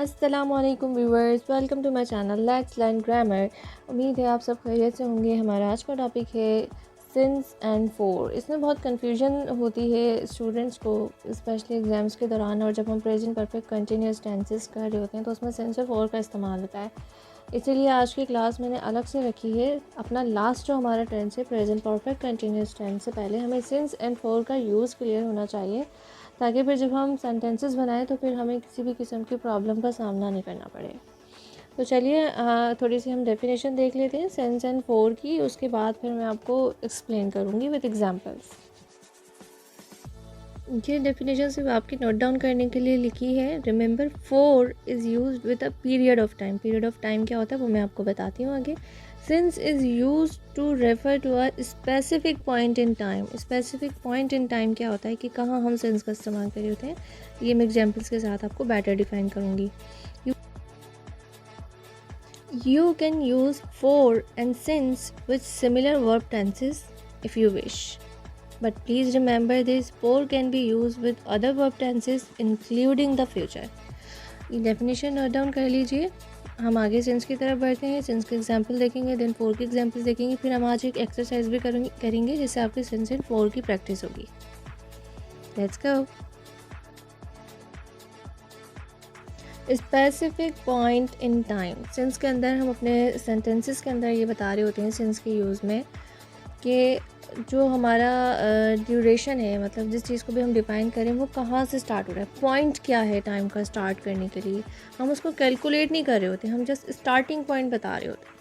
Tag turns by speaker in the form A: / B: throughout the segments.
A: अस्सलामुअलैकुम viewers, welcome to my channel let's learn grammar. उम्मीद है आप सब खैरियत से होंगे। हमारा आज का टॉपिक है सिंस एंड फोर। इसमें बहुत कन्फ्यूजन होती है स्टूडेंट्स को, स्पेशली एग्ज़ाम्स के दौरान, और जब हम प्रेजेंट परफेक्ट कंटिन्यूस टेंसेस कर रहे होते हैं तो उसमें सिंस और फोर का इस्तेमाल होता है। इसीलिए आज की क्लास मैंने अलग से रखी है। अपना लास्ट जो हमारा टेंस है, प्रेजेंट परफेक्ट कंटिन्यूस टेंस से पहले हमें सिंस एंड फोर का यूज़ क्लियर होना चाहिए, ताकि फिर जब हम सेंटेंसेस बनाएं तो फिर हमें किसी भी किस्म की प्रॉब्लम का सामना नहीं करना पड़े। तो चलिए थोड़ी सी हम डेफिनेशन देख लेते हैं सेंस एंड फोर की। उसके बाद फिर मैं आपको एक्सप्लेन करूँगी विद एग्जांपल्स। ये डेफिनेशन सिर्फ आपकी नोट डाउन करने के लिए लिखी है। Remember, for is used with a period of time. Period of time क्या होता है वो मैं आपको बताती हूँ आगे। Since is use to refer to a specific point in time. Specific point in time क्या होता है कि कहाँ हम सिंस का इस्तेमाल कर रहे होते हैं, ये मैं एग्जाम्पल्स के साथ आपको बेटर डिफाइन करूँगी। You can use for and since with similar verb tenses if you wish. But please remember this, for can be used with other verb tenses including the future. ये definition note down कर लीजिए। हम आगे since की तरफ बढ़ते हैं। Since के एग्जांपल देखेंगे, देन फोर के एग्जांपल्स देखेंगे, फिर हम आज एक एक्सरसाइज भी करेंगे जिससे आपकी सिंस एंड फोर की प्रैक्टिस होगी। Let's go. Specific point in time. Since के अंदर हम अपने सेंटेंसेस के अंदर ये बता रहे होते हैं सिंस के यूज़ में कि जो हमारा ड्यूरेशन है, मतलब जिस चीज़ को भी हम डिफाइन करें वो कहाँ से स्टार्ट हो रहा है, पॉइंट क्या है टाइम का स्टार्ट करने के लिए। हम उसको कैलकुलेट नहीं कर रहे होते, हम जस्ट स्टार्टिंग पॉइंट बता रहे होते हैं।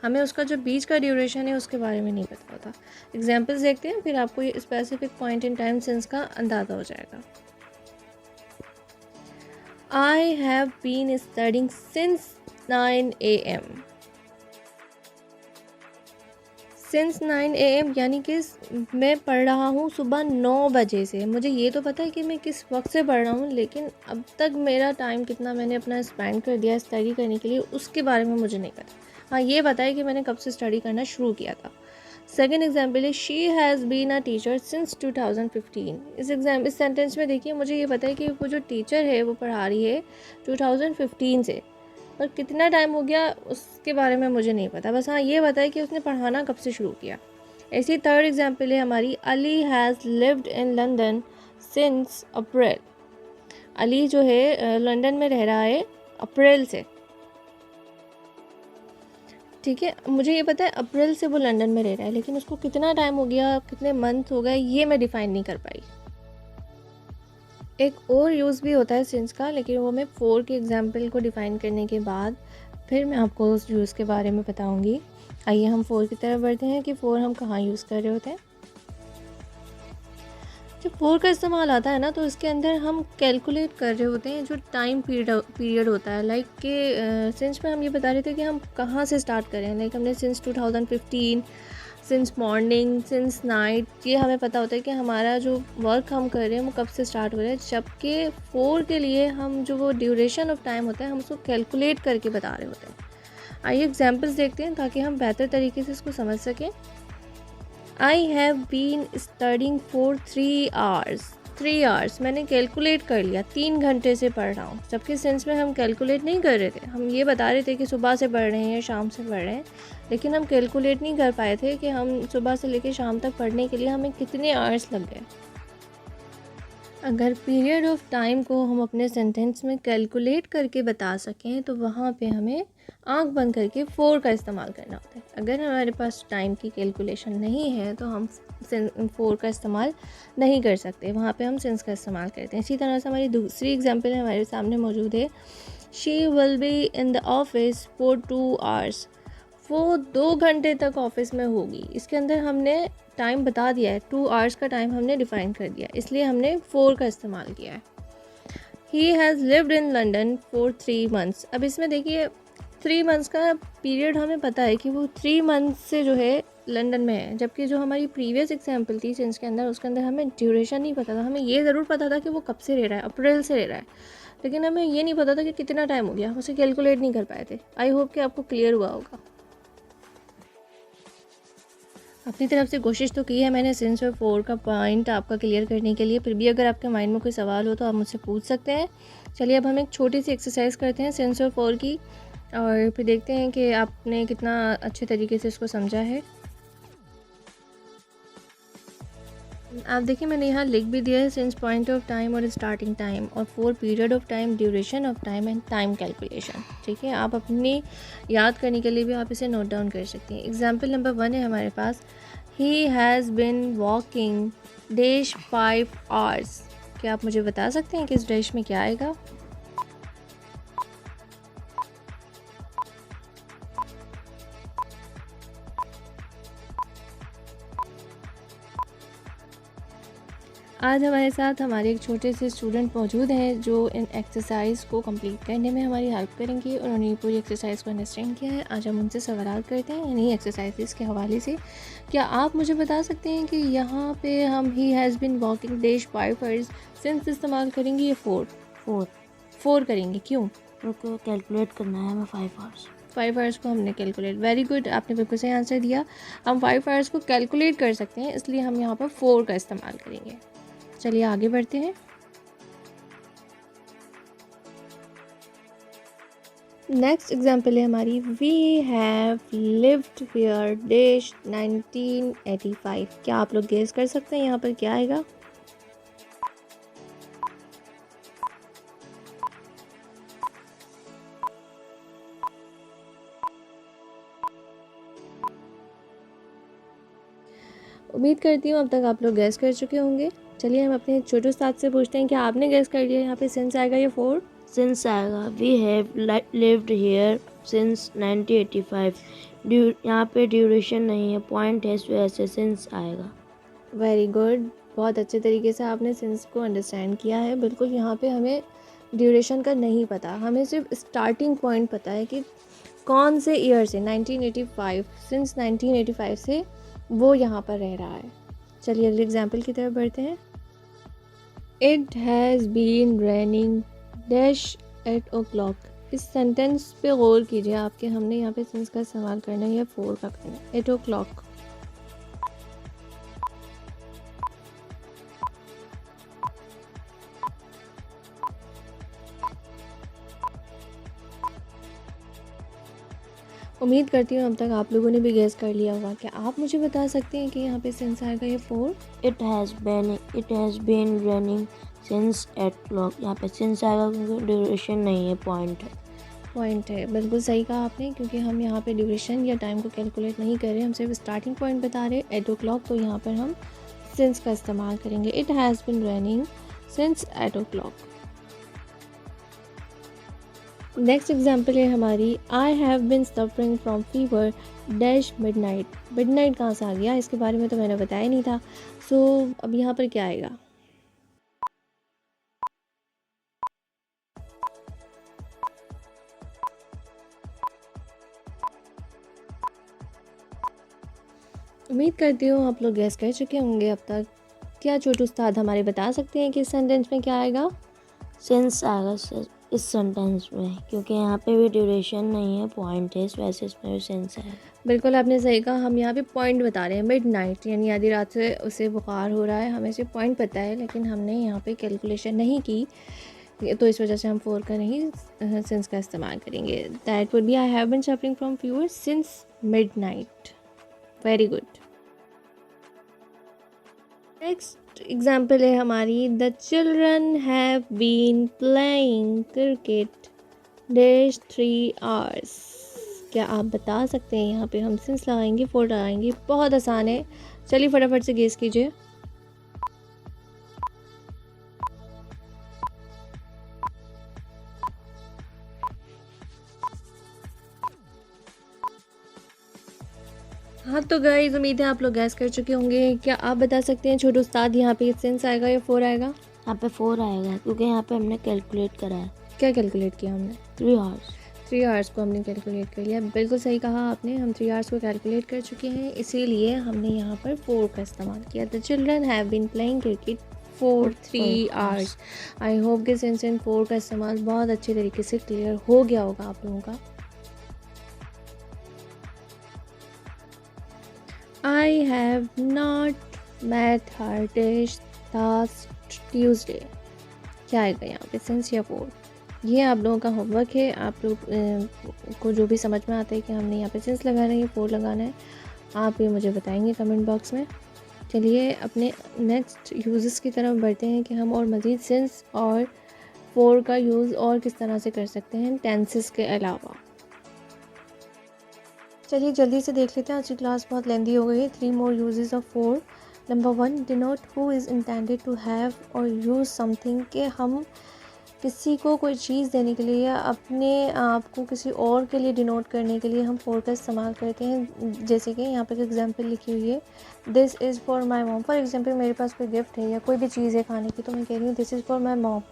A: हमें उसका जो बीच का ड्यूरेशन है उसके बारे में नहीं पता होता। एग्जाम्पल्स देखते हैं, फिर आपको ये specific point in time since का अंदाज़ा हो जाएगा। I have been studying since 9 a.m. Since 9 a.m. यानी कि मैं पढ़ रहा हूँ सुबह 9 बजे से। मुझे ये तो पता है कि मैं किस वक्त से पढ़ रहा हूँ, लेकिन अब तक मेरा टाइम कितना मैंने अपना स्पेंड कर दिया स्टडी करने के लिए उसके बारे में मुझे नहीं पता। हाँ, ये पता है कि मैंने कब से स्टडी करना शुरू किया था। सेकेंड एग्जाम्पल है, she has been a teacher since 2015। इस सेंटेंस में देखिए, मुझे ये पता है कि वो जो टीचर है वो पढ़ा रही है 2015 से, पर कितना टाइम हो गया उसके बारे में मुझे नहीं पता। बस हाँ, ये पता है कि उसने पढ़ाना कब से शुरू किया। ऐसी थर्ड एग्जाम्पल है हमारी, Ali has lived in London since April. Ali जो है लंदन में रह रहा है अप्रैल से। ठीक है, मुझे ये पता है अप्रैल से वो लंदन में रह रहा है, लेकिन उसको कितना टाइम हो गया, कितने मंथ हो गए, ये मैं डिफ़ाइन नहीं कर पाई। एक और यूज़ भी होता है सिंस का, लेकिन वो मैं फोर के एग्जाम्पल को डिफ़ाइन करने के बाद फिर मैं आपको उस यूज़ के बारे में बताऊंगी। आइए हम फोर की तरफ बढ़ते हैं कि फोर हम कहाँ यूज़ कर रहे होते हैं। जब फोर का इस्तेमाल आता है ना, तो इसके अंदर हम कैलकुलेट कर रहे होते हैं जो टाइम पीरियड होता है। लाइक कि सिंस में हम ये बता रहे थे कि हम कहाँ से स्टार्ट करें। लाइक हमने since 2015, since morning, since night, ये हमें पता होता है कि हमारा जो वर्क हम कर रहे हैं वो कब से स्टार्ट हो रहा है। जबकि फोर के लिए हम जो वो ड्यूरेशन ऑफ टाइम होता है हम उसको कैलकुलेट करके बता रहे होते हैं। आइए एग्जाम्पल्स देखते हैं ताकि हम बेहतर तरीके से इसको समझ सकें। I have been studying for 3 hours. 3 hours मैंने कैलकुलेट कर लिया, 3 घंटे से पढ़ रहा हूँ। जबकि सेंस में हम कैलकुलेट नहीं कर रहे थे, हम ये बता रहे थे कि सुबह से पढ़ रहे हैं या शाम से पढ़ रहे हैं, लेकिन हम कैलकुलेट नहीं कर पाए थे कि हम सुबह से लेकर शाम तक पढ़ने के लिए हमें कितने आवर्स लग गए। अगर पीरियड ऑफ टाइम को हम अपने सेंटेंस में कैलकुलेट करके बता सकें तो वहाँ पे हमें आंख बंद करके फोर का इस्तेमाल करना होता है। अगर हमारे पास टाइम की कैलकुलेशन नहीं है तो हम फोर का इस्तेमाल नहीं कर सकते, वहाँ पे हम सिंस का इस्तेमाल करते हैं। इसी तरह से हमारी दूसरी एग्जांपल हमारे सामने मौजूद है, she will be in the office for 2 hours. वो 2 घंटे तक ऑफिस में होगी। इसके अंदर हमने टाइम बता दिया है, 2 आवर्स का टाइम हमने डिफाइन कर दिया, इसलिए हमने फोर का इस्तेमाल किया है। He has lived in London for 3 months. अब इसमें देखिए 3 मंथ्स का पीरियड हमें पता है कि वो 3 मंथ्स से जो है लंदन में है। जबकि जो हमारी प्रीवियस एग्जाम्पल थी सिंस के अंदर, उसके अंदर हमें ड्यूरेशन नहीं पता था। हमें ये ज़रूर पता था कि वो कब से रह रहा है, अप्रैल से रह रहा है, लेकिन हमें ये नहीं पता था कि कितना टाइम हो गया, हम उसे कैलकुलेट नहीं कर पाए थे। आई होप कि आपको क्लियर हुआ होगा। अपनी तरफ से कोशिश तो की है मैंने सिंस और फोर का पॉइंट आपका क्लियर करने के लिए, फिर भी अगर आपके माइंड में कोई सवाल हो तो आप मुझसे पूछ सकते हैं। चलिए अब हम एक छोटी सी एक्सरसाइज करते हैं सिंस और फोर की, और फिर देखते हैं कि आपने कितना अच्छे तरीके से इसको समझा है। आप देखिए मैंने यहाँ लिख भी दिया है सिंस पॉइंट ऑफ टाइम और स्टार्टिंग टाइम, और four period of time, duration of time and time calculation. ठीक है, आप अपनी याद करने के लिए भी आप इसे नोट डाउन कर सकते हैं। एग्जाम्पल नंबर 1 है हमारे पास, he has been walking dash 5 hours. क्या आप मुझे बता सकते हैं कि इस डैश में क्या आएगा? आज हमारे साथ हमारे एक छोटे से स्टूडेंट मौजूद हैं जो इन एक्सरसाइज को कंप्लीट करने में हमारी हेल्प करेंगे। उन्होंने पूरी एक्सरसाइज को अंडरस्टैंड किया है। आज हम उनसे सवाल करते हैं इन्हीं एक्सरसाइजेस के हवाले से। क्या आप मुझे बता सकते हैं कि यहाँ पे हम ही has been walking dash 5 hours since इस्तेमाल करेंगे या फोर करेंगे? क्यों?
B: क्योंकि कैलकुलेट करना है हमें 5 आवर्स।
A: 5 आवर्स को हमने कैलकुलेट, वेरी गुड, आपने बिल्कुल सही आंसर दिया। हम 5 आवर्स को कैलकुलेट कर सकते हैं, इसलिए हम यहाँ पर 4 का इस्तेमाल करेंगे। चलिए आगे बढ़ते हैं। नेक्स्ट एग्जाम्पल है हमारी, we have lived here dash 1985। क्या आप लोग गेस कर सकते हैं यहाँ पर क्या आएगा? उम्मीद करती हूँ अब तक आप लोग गैस कर चुके होंगे। चलिए हम अपने छोटे उस्ताद से पूछते हैं कि आपने गैस कर लिया यहाँ पे सिंस आएगा या फोर?
B: सिंस आएगा। We have lived here since 1985। यहाँ पे ड्यूरेशन नहीं है, पॉइंट है, इस वजह से सिंस आएगा।
A: वेरी गुड, बहुत अच्छे तरीके से आपने सिंस को अंडरस्टैंड किया है। बिल्कुल, यहाँ पे हमें ड्यूरेशन का नहीं पता, हमें सिर्फ स्टार्टिंग पॉइंट पता है कि कौन से ईयर से, 1985, सिंस 1985 से वो यहाँ पर रह रहा है। चलिए अगले एग्जाम्पल की तरफ बढ़ते हैं। It has been raining dash 8 o'clock। इस सेंटेंस पे गौर कीजिए, आपके हमने यहाँ पे सिंस का इस्तेमाल करना है या फोर का करना है। 8 o'clock। उम्मीद करती हूँ अब तक आप लोगों ने भी गेस कर लिया होगा। क्या आप मुझे बता सकते हैं कि यहाँ पे सिंस आएगा या for?
B: It has been running since 8 o'clock। यहाँ पे सिंस आएगा क्योंकि ड्यूरेशन नहीं है, पॉइंट है।
A: बिल्कुल सही कहा आपने, क्योंकि हम यहाँ पे ड्यूरेशन या टाइम को कैलकुलेट नहीं कर रहे, हम सिर्फ स्टार्टिंग पॉइंट बता रहे 8 o'clock, तो यहाँ पर हम सिंस का इस्तेमाल करेंगे। It has been running since 8 o'clock। Next example है हमारी, आई have been suffering from fever dash midnight. Midnight कहाँ से आ गया, इसके बारे में तो मैंने बताया नहीं था। सो अब यहाँ पर क्या आएगा? उम्मीद करती हूँ आप लोग गैस कर चुके होंगे अब तक। क्या छोटू उस्ताद हमारे बता सकते हैं कि इस सेंटेंस में क्या आएगा?
B: सिंस आएगा इस सेंटेंस में, क्योंकि यहाँ पे भी ड्यूरेशन नहीं है, पॉइंट है, इस वजह से इसमें भी सिंस है।
A: बिल्कुल आपने सही कहा, हम यहाँ पे पॉइंट बता रहे हैं। मिडनाइट यानी आधी रात से उसे बुखार हो रहा है, हमें सिर्फ पॉइंट पता है, लेकिन हमने यहाँ पे कैलकुलेशन नहीं की, तो इस वजह से हम फोर का नहीं सिंस का इस्तेमाल करेंगे। That would be, I have been suffering from fever since midnight. Very good. Next example है हमारी, the children have been playing cricket dash 3 hours। क्या आप बता सकते हैं यहाँ पे हम सिंस लगाएंगे, फोर लगाएंगे? बहुत आसान है, चलिए फटाफट से गेस कीजिए। हाँ तो गाइस, उम्मीद है आप लोग गैस कर चुके होंगे। क्या आप बता सकते हैं छोटे उस्ताद यहाँ पे सिंस आएगा या फोर आएगा?
B: यहाँ पे 4 आएगा, क्योंकि यहाँ पे हमने कैलकुलेट करा है।
A: क्या कैलकुलेट किया हमने?
B: 3 hours।
A: 3 hours को हमने कैलकुलेट कर लिया। बिल्कुल सही कहा आपने, हम 3 hours को कैलकुलेट कर चुके हैं, इसीलिए हमने यहाँ पर 4 का इस्तेमाल किया। The children have been playing cricket for 3 hours। I hope कि सिंस एंड 4 का इस्तेमाल बहुत अच्छे तरीके से क्लियर हो गया होगा आप लोगों का। I I have not met her this last Tuesday. क्या आएगा यहाँ पे, सिंस या फॉर। ये आप लोगों का होमवर्क है। आप लोग को जो भी समझ में आता है कि हमने यहाँ पे सिंस लगाना है या फॉर लगाना है, आप ये मुझे बताएंगे कमेंट बॉक्स में। चलिए अपने नेक्स्ट यूज़ेस की तरफ बढ़ते हैं कि हम और मज़ीद सिंस और फॉर का यूज़ और किस तरह से कर सकते हैं टेंसेस के अलावा। चलिए जल्दी से देख लेते हैं, आज की क्लास बहुत लेंदी हो गई है। 3 more uses of for. Number 1, denote who is intended to have और यूज़ समथिंग, के हम किसी को कोई चीज़ देने के लिए या अपने आप को किसी और के लिए डिनोट करने के लिए हम फॉर का इस्तेमाल करते हैं। जैसे कि यहाँ पर एक एग्जांपल लिखी हुई है, this is for my mom. For example मेरे पास कोई गिफ्ट है या कोई भी चीज़ है खाने की, तो मैं कह रही हूँ this is for my mom.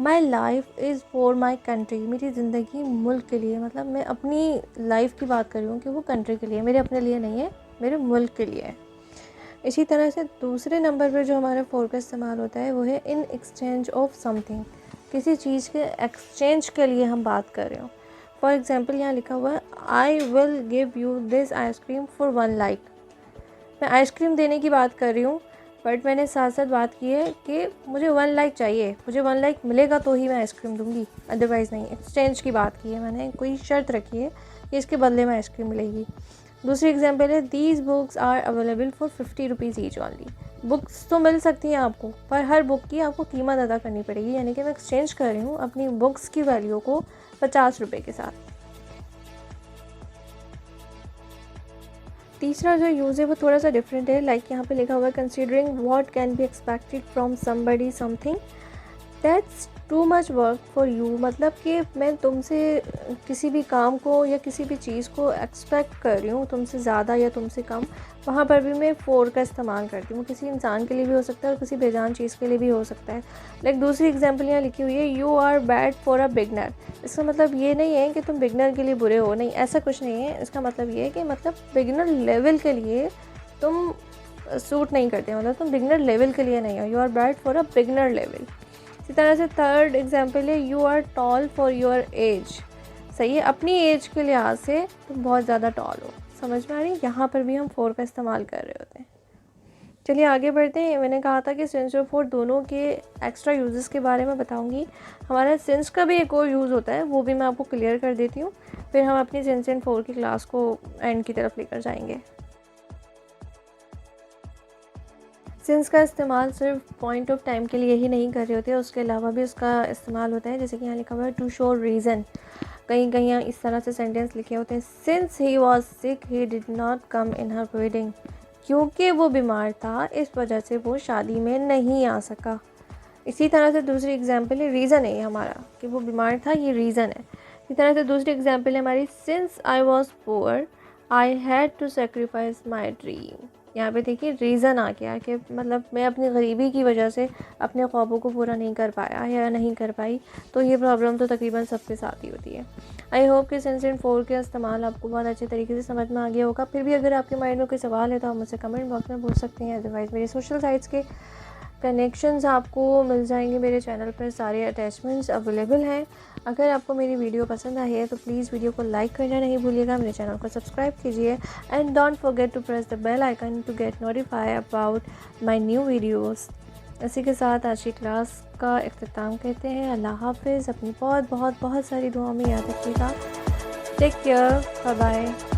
A: My life is for my country, मेरी ज़िंदगी मुल्क के लिए, मतलब मैं अपनी लाइफ की बात कर रही हूँ कि वो कंट्री के लिए, मेरे अपने लिए नहीं है, मेरे मुल्क के लिए है। इसी तरह से दूसरे नंबर पर जो हमारा फॉर का इस्तेमाल होता है वो है इन एक्सचेंज ऑफ समथिंग, किसी चीज़ के एक्सचेंज के लिए हम बात कर रहे हो। फॉर एग्ज़ाम्पल यहाँ लिखा हुआ है, I will give you this ice cream for 1 like. मैं आइसक्रीम देने की बात कर रही हूँ, बट मैंने साथ साथ बात की है कि मुझे 1 लाइक चाहिए, मुझे 1 लाइक मिलेगा तो ही मैं आइसक्रीम दूँगी, अदरवाइज़ नहीं। एक्सचेंज की बात की है मैंने, कोई शर्त रखी है कि इसके बदले में आइसक्रीम मिलेगी। दूसरी एग्जाम्पल है, these books are available for 50 rupees each only. Books तो मिल सकती हैं आपको, पर हर बुक की आपको कीमत अदा करनी पड़ेगी, यानी कि मैं एक्सचेंज कर रही हूँ अपनी बुक्स की वैल्यू को 50 रुपये के साथ। तीसरा जो यूज़ है वो थोड़ा सा डिफरेंट है। लाइक यहाँ पे लिखा हुआ है, considering what can be expected from somebody something that's too much work for you. मतलब कि मैं तुमसे किसी भी काम को या किसी भी चीज़ को एक्सपेक्ट कर रही हूँ, तुमसे ज़्यादा या तुमसे कम, वहाँ पर भी मैं फॉर का इस्तेमाल करती हूँ। किसी इंसान के लिए भी हो सकता है और किसी बेजान चीज़ के लिए भी हो सकता है। लाइक दूसरी एग्जांपल यहाँ लिखी हुई है, you are bad for a beginner. इसका मतलब ये नहीं है कि तुम बिगनर के लिए बुरे हो, नहीं, ऐसा कुछ नहीं है। इसका मतलब ये है कि मतलब बिगनर लेवल के लिए तुम सूट नहीं करते, मतलब तुम बिगनर लेवल के लिए नहीं हो, you are bad for a beginner level. इसी तरह से थर्ड एग्जांपल है, you are tall for your age. सही है, अपनी एज के लिहाज से तुम बहुत ज़्यादा टॉल हो। समझ में आ रही है, यहाँ पर भी हम फॉर का इस्तेमाल कर रहे होते हैं। चलिए आगे बढ़ते हैं। मैंने कहा था कि सिंस और फॉर दोनों के एक्स्ट्रा यूजेस के बारे में बताऊंगी। हमारा सिंस का भी एक और यूज़ होता है, वो भी मैं आपको क्लियर कर देती हूँ, फिर हम अपनी सिंस एंड फॉर की क्लास को एंड की तरफ लेकर जाएंगे। सिंस का इस्तेमाल सिर्फ पॉइंट ऑफ टाइम के लिए ही नहीं कर रहे होते, उसके अलावा भी उसका इस्तेमाल होता है। जैसे कि यहाँ लिखा हुआ है, टू शो रीज़न। कहीं कहीं यहाँ इस तरह से सेंटेंस लिखे होते हैं, since he was sick he did not come in her wedding. क्योंकि वो बीमार था, इस वजह से वो शादी में नहीं आ सका। इसी तरह से दूसरी एग्जाम्पल है, रीज़न है हमारा कि वो बीमार था, ये रीज़न है। इसी तरह से दूसरी एग्जाम्पल है हमारी, since I was poor I had to sacrifice my dream. यहाँ पे देखिए रीज़न आ गया कि मतलब मैं अपनी गरीबी की वजह से अपने ख्वाबों को पूरा नहीं कर पाया या नहीं कर पाई। तो ये प्रॉब्लम तो तकरीबन सबके साथ ही होती है। आई होप कि सिंस एंड फॉर का इस्तेमाल आपको बहुत अच्छे तरीके से समझ में आ गया होगा। फिर भी अगर आपके माइंड में कोई सवाल है तो आप मुझसे कमेंट बॉक्स में पूछ सकते हैं। अदरवाइज़ मेरे सोशल साइट्स के कनेक्शंस आपको मिल जाएंगे, मेरे चैनल पर सारे अटैचमेंट्स अवेलेबल हैं। अगर आपको मेरी वीडियो पसंद आई है तो प्लीज़ वीडियो को लाइक करना नहीं भूलिएगा, मेरे चैनल को सब्सक्राइब कीजिए and don't forget to press the bell icon to get notify about my new videos. इसी के साथ आज की क्लास का इख्तिताम कहते हैं। अल्लाह हाफिज़। अपनी बहुत बहुत बहुत सारी दुआओं में याद रखिएगा। Take care, bye bye.